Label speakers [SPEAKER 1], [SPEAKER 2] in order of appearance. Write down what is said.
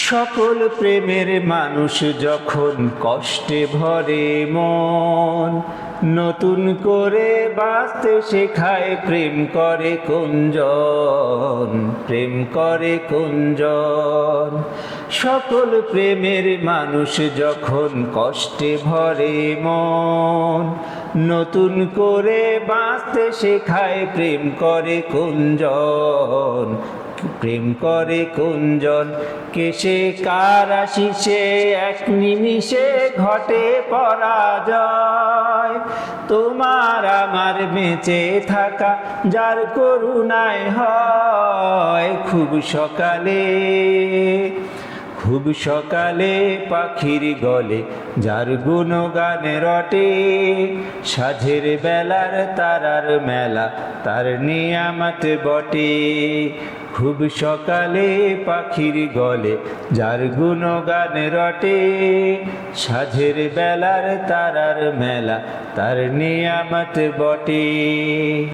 [SPEAKER 1] সকল প্রেমের মানুষ যখন কষ্টে ভরে মন, নতুন করে বাঁচতে শেখায় প্রেম করে কুঞ্জন, প্রেম করে কুঞ্জন। সকল প্রেমের মানুষ যখন কষ্টে ভরে মন, নতুন করে বাঁচতে শেখায় প্রেম করে কুঞ্জন, প্রেম করে কুঞ্জন। কেশে কার আশিসে এক নিমিষে ঘটে পরাজয়, তোমার আমার বেঁচে থাকা যার করুণায় হয়। খুব সকালে খুব সকালে পাখির গলে যার গুণগান রটে, সাঝের বেলার তারার মেলা তার নিয়ামত বটে। খুব সকালে পাখির গলে যার গুণগান রটে, সাঝের বেলার তারার মেলা তার নিয়ামত বটে।